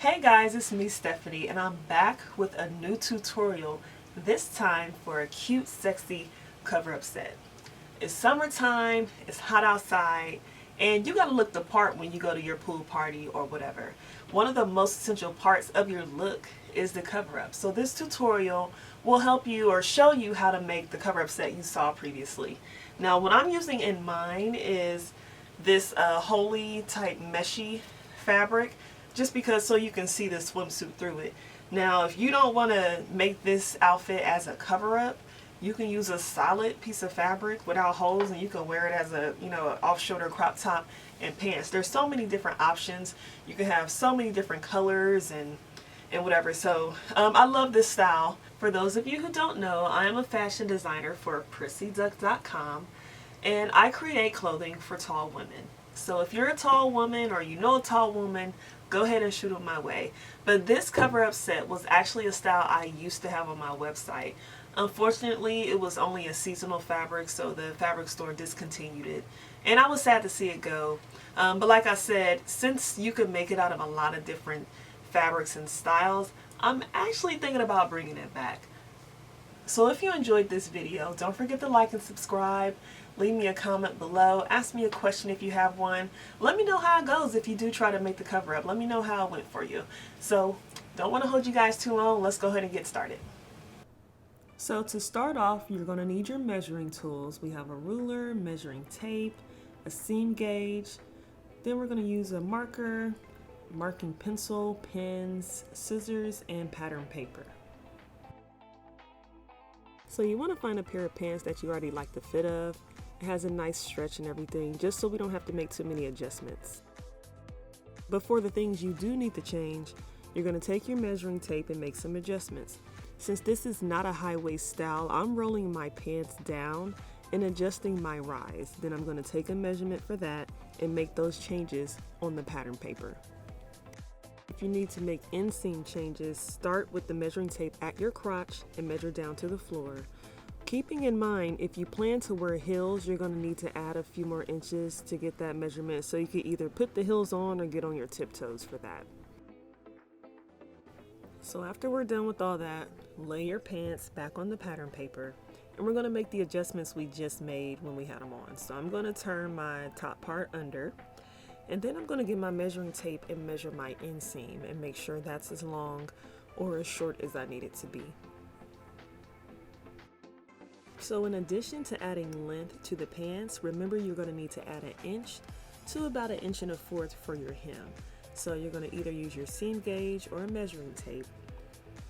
Hey guys, it's me Stephanie and I'm back with a new tutorial, this time for a cute, sexy cover-up set. It's summertime, it's hot outside, and you gotta look the part when you go to your pool party or whatever. One of the most essential parts of your look is the cover-up. So this tutorial will help you or show you how to make the cover-up set you saw previously. Now what I'm using in mine is this holey type meshy fabric, just because so you can see the swimsuit through it. Now if you don't want to make this outfit as a cover-up, you can use a solid piece of fabric without holes and you can wear it as a, off-shoulder crop top and pants. There's so many different options. You can have so many different colors and whatever. So I love this style. For those of you who don't know, I am a fashion designer for PrissyDuck.com and I create clothing for tall women. So if you're a tall woman or you know a tall woman, go ahead and shoot them my way. But this cover-up set was actually a style I used to have on my website. Unfortunately, it was only a seasonal fabric, so the fabric store discontinued it. And I was sad to see it go. But like I said, since you can make it out of a lot of different fabrics and styles, I'm actually thinking about bringing it back. So if you enjoyed this video, don't forget to like and subscribe. Leave me a comment below. Ask me a question if you have one. Let me know how it goes if you do try to make the cover up. Let me know how it went for you. So don't want to hold you guys too long. Let's go ahead and get started. So to start off, you're going to need your measuring tools. We have a ruler, measuring tape, a seam gauge. Then we're going to use a marker, marking pencil, pens, scissors, and pattern paper. So you want to find a pair of pants that you already like the fit of. It has a nice stretch and everything, just so we don't have to make too many adjustments. But for the things you do need to change, you're going to take your measuring tape and make some adjustments. Since this is not a high waist style, I'm rolling my pants down and adjusting my rise. Then I'm going to take a measurement for that and make those changes on the pattern paper. If you need to make inseam changes, start with the measuring tape at your crotch and measure down to the floor. Keeping in mind, if you plan to wear heels, you're going to need to add a few more inches to get that measurement, so you can either put the heels on or get on your tiptoes for that. So after we're done with all that, lay your pants back on the pattern paper, and we're going to make the adjustments we just made when we had them on. So I'm going to turn my top part under, and then I'm going to get my measuring tape and measure my inseam and make sure that's as long or as short as I need it to be. So in addition to adding length to the pants, remember you're going to need to add 1 inch to about 1 1/4 inches for your hem. So you're going to either use your seam gauge or a measuring tape,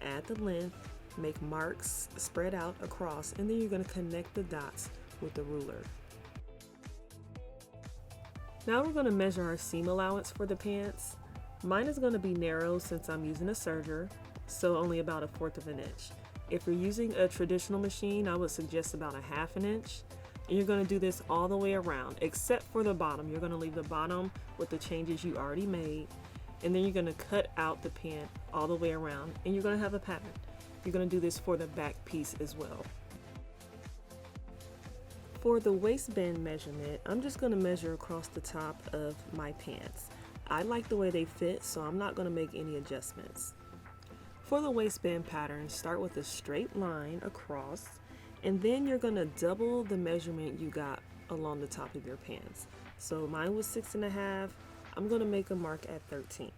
add the length, make marks spread out across, and then you're going to connect the dots with the ruler. Now we're going to measure our seam allowance for the pants. Mine is going to be narrow since I'm using a serger, so only about 1/4 inch. If you're using a traditional machine, I would suggest about 1/2 inch. And you're going to do this all the way around, except for the bottom. You're going to leave the bottom with the changes you already made, and then you're going to cut out the pant all the way around, and you're going to have a pattern. You're going to do this for the back piece as well. For the waistband measurement, I'm just going to measure across the top of my pants. I like the way they fit, so I'm not going to make any adjustments. For the waistband pattern, start with a straight line across, and then you're going to double the measurement you got along the top of your pants. So mine was 6.5. I'm going to make a mark at 13.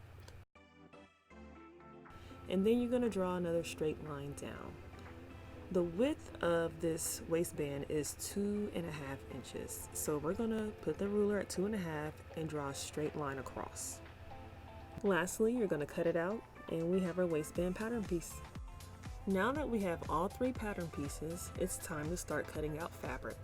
And then you're going to draw another straight line down. The width of this waistband is 2.5 inches. So we're going to put the ruler at 2.5 and draw a straight line across. Lastly, you're going to cut it out, and we have our waistband pattern piece. Now that we have all 3 pattern pieces, it's time to start cutting out fabric.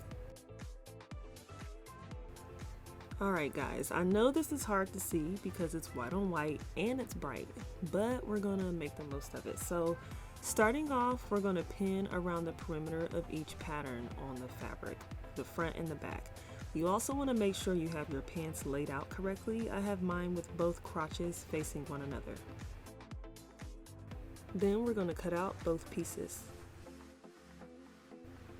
Alright guys, I know this is hard to see because it's white on white and it's bright, but we're going to make the most of it. So starting off, we're going to pin around the perimeter of each pattern on the fabric, the front and the back. You also want to make sure you have your pants laid out correctly. I have mine with both crotches facing one another. Then we're going to cut out both pieces.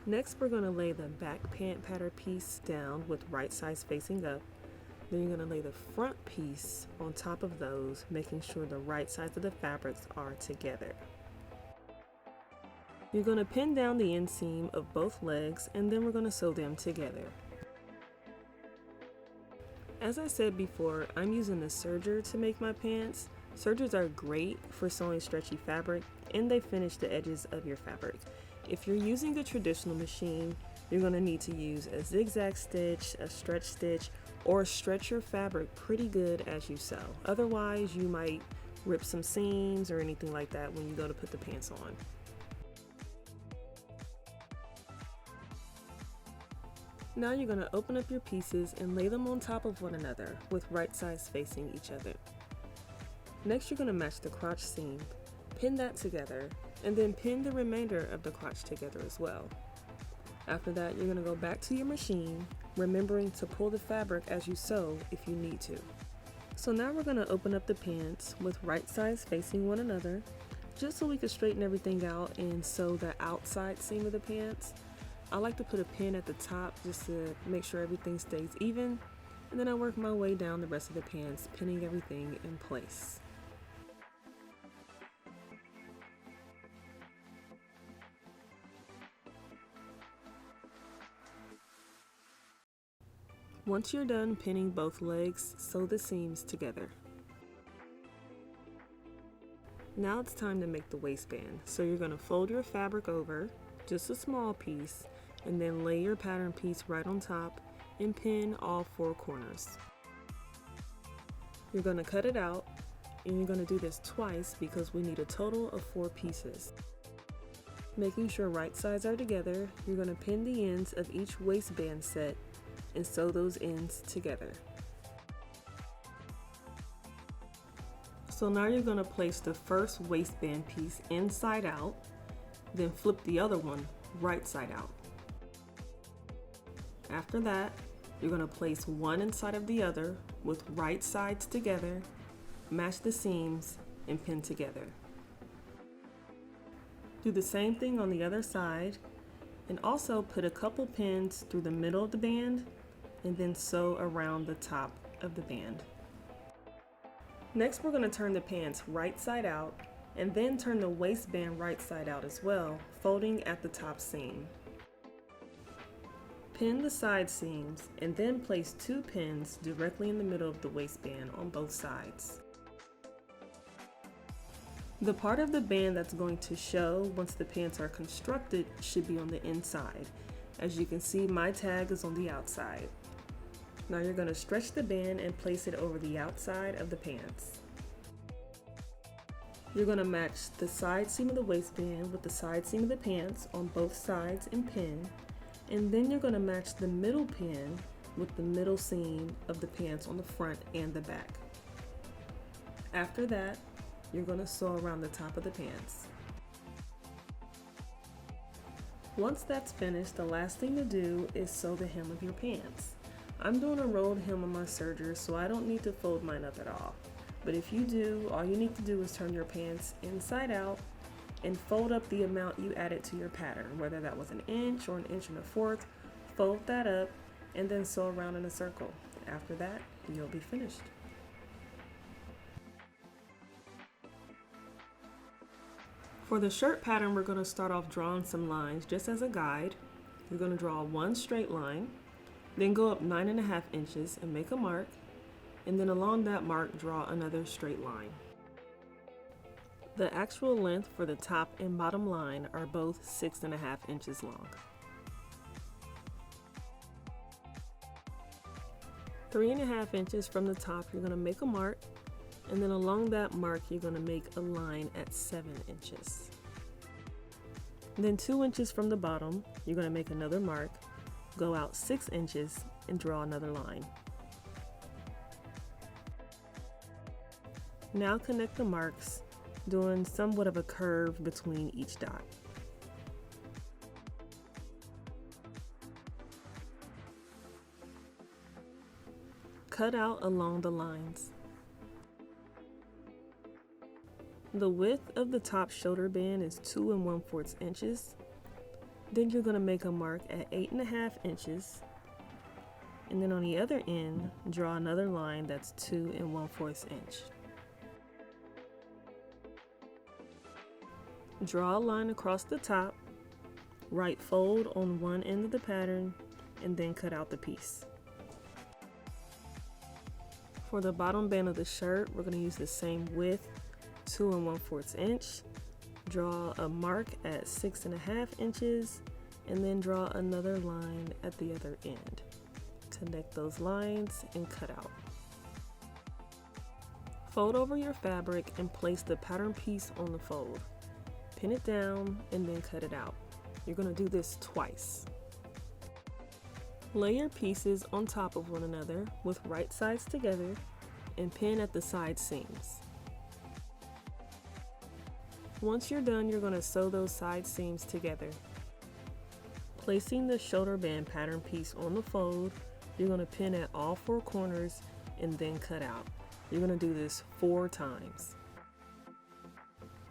Next, we're going to lay the back pant pattern piece down with right sides facing up. Then you're going to lay the front piece on top of those, making sure the right sides of the fabrics are together. You're going to pin down the inseam of both legs, and then we're going to sew them together. As I said before, I'm using the serger to make my pants. Sergers are great for sewing stretchy fabric, and they finish the edges of your fabric. If you're using a traditional machine, you're going to need to use a zigzag stitch, a stretch stitch, or stretch your fabric pretty good as you sew. Otherwise, you might rip some seams or anything like that when you go to put the pants on. Now you're going to open up your pieces and lay them on top of one another with right sides facing each other. Next, you're going to match the crotch seam, pin that together, and then pin the remainder of the crotch together as well. After that, you're going to go back to your machine, remembering to pull the fabric as you sew if you need to. So now we're going to open up the pants with right sides facing one another, just so we can straighten everything out and sew the outside seam of the pants. I like to put a pin at the top just to make sure everything stays even, and then I work my way down the rest of the pants, pinning everything in place. Once you're done pinning both legs, sew the seams together. Now it's time to make the waistband. So you're going to fold your fabric over, just a small piece, and then lay your pattern piece right on top and pin all 4 corners. You're going to cut it out, and you're going to do this twice because we need a total of 4 pieces. Making sure right sides are together, you're going to pin the ends of each waistband set and sew those ends together. So now you're going to place the first waistband piece inside out, then flip the other one right side out. After that, you're going to place one inside of the other with right sides together, match the seams, and pin together. Do the same thing on the other side, and also put a couple pins through the middle of the band and then sew around the top of the band. Next, we're going to turn the pants right side out and then turn the waistband right side out as well, folding at the top seam. Pin the side seams and then place 2 pins directly in the middle of the waistband on both sides. The part of the band that's going to show once the pants are constructed should be on the inside. As you can see, my tag is on the outside. Now you're going to stretch the band and place it over the outside of the pants. You're going to match the side seam of the waistband with the side seam of the pants on both sides and pin, and then you're going to match the middle pin with the middle seam of the pants on the front and the back. After that, you're going to sew around the top of the pants. Once that's finished, the last thing to do is sew the hem of your pants. I'm doing a rolled hem on my serger, so I don't need to fold mine up at all. But if you do, all you need to do is turn your pants inside out and fold up the amount you added to your pattern, whether that was 1 inch or 1 1/4 inch. Fold that up and then sew around in a circle. After that, you'll be finished. For the shirt pattern, we're going to start off drawing some lines just as a guide. You're going to draw 1 straight line, then go up 9.5 inches and make a mark, and then along that mark draw another straight line. The actual length for the top and bottom line are both 6.5 inches long. 3.5 inches from the top, you're going to make a mark, and then along that mark you're going to make a line at 7 inches. Then 2 inches from the bottom, you're going to make another mark, go out 6 inches and draw another line. Now connect the marks, doing somewhat of a curve between each dot. Cut out along the lines. The width of the top shoulder band is 2 1/4 inches. Then you're going to make a mark at 8.5 inches. And then on the other end, draw another line that's 2 1/4 inch. Draw a line across the top, right fold on one end of the pattern, and then cut out the piece. For the bottom band of the shirt, we're going to use the same width, 2 1/4 inch. Draw a mark at 6 1/2 inches, and then draw another line at the other end. Connect those lines and cut out. Fold over your fabric and place the pattern piece on the fold. Pin it down and then cut it out. You're going to do this twice. Lay your pieces on top of one another with right sides together and pin at the side seams. Once you're done, you're going to sew those side seams together. Placing the shoulder band pattern piece on the fold, you're going to pin at all 4 corners and then cut out. You're going to do this 4 times.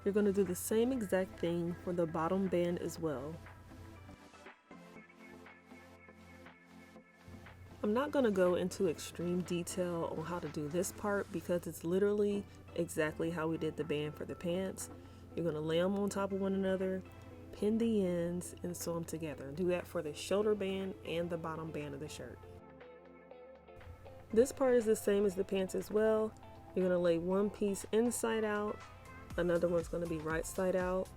You're going to do the same exact thing for the bottom band as well. I'm not going to go into extreme detail on how to do this part because it's literally exactly how we did the band for the pants. You're going to lay them on top of one another, pin the ends, and sew them together. Do that for the shoulder band and the bottom band of the shirt. This part is the same as the pants as well. You're going to lay one piece inside out, another one's going to be right side out,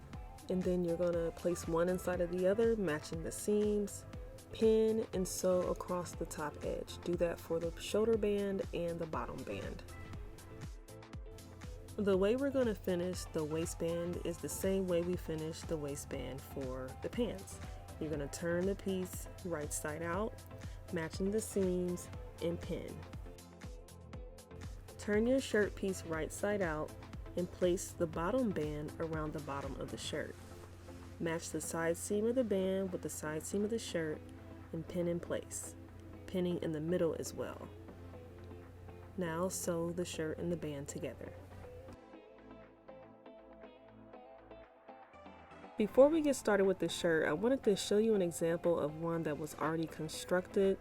and then you're going to place one inside of the other, matching the seams, pin, and sew across the top edge. Do that for the shoulder band and the bottom band. The way we're going to finish the waistband is the same way we finished the waistband for the pants. You're going to turn the piece right side out, matching the seams, and pin. Turn your shirt piece right side out and place the bottom band around the bottom of the shirt. Match the side seam of the band with the side seam of the shirt and pin in place, pinning in the middle as well. Now sew the shirt and the band together. Before we get started with the shirt, I wanted to show you an example of one that was already constructed.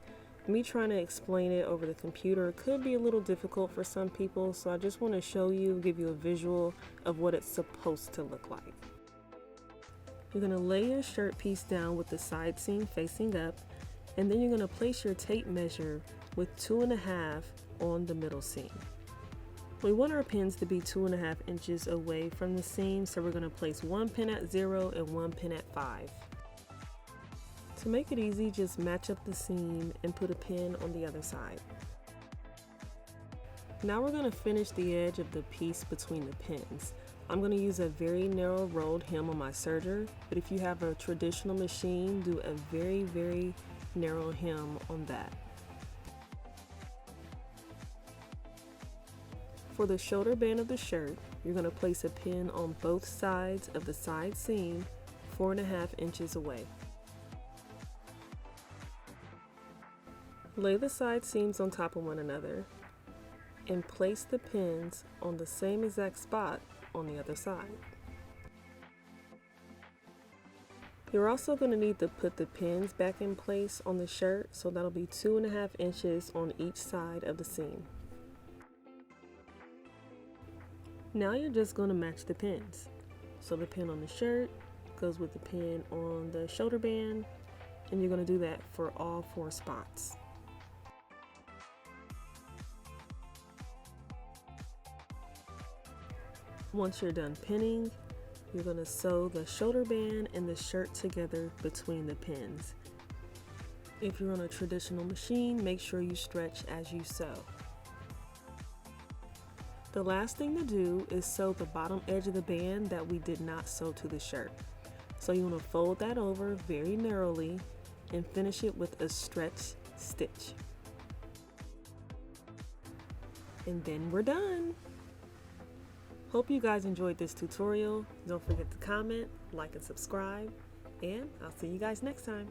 Me trying to explain it over the computer could be a little difficult for some people, so I just want to show you, give you a visual of what it's supposed to look like. You're going to lay your shirt piece down with the side seam facing up, and then you're going to place your tape measure with 2 1/2 on the middle seam. We want our pins to be 2 1/2 inches away from the seam, so we're going to place one pin at 0 and one pin at 5. To make it easy, just match up the seam and put a pin on the other side. Now we're going to finish the edge of the piece between the pins. I'm going to use a very narrow rolled hem on my serger, but if you have a traditional machine, do a very narrow hem on that. For the shoulder band of the shirt, you're going to place a pin on both sides of the side seam 4 1/2 inches away. Lay the side seams on top of one another and place the pins on the same exact spot on the other side. You're also going to need to put the pins back in place on the shirt, so that'll be 2 1/2 inches on each side of the seam. Now you're just going to match the pins. So the pin on the shirt goes with the pin on the shoulder band, and you're going to do that for all 4 spots. Once you're done pinning, you're going to sew the shoulder band and the shirt together between the pins. If you're on a traditional machine, make sure you stretch as you sew. The last thing to do is sew the bottom edge of the band that we did not sew to the shirt. So you want to fold that over very narrowly and finish it with a stretch stitch. And then we're done. Hope you guys enjoyed this tutorial. Don't forget to comment, like, and subscribe, and I'll see you guys next time.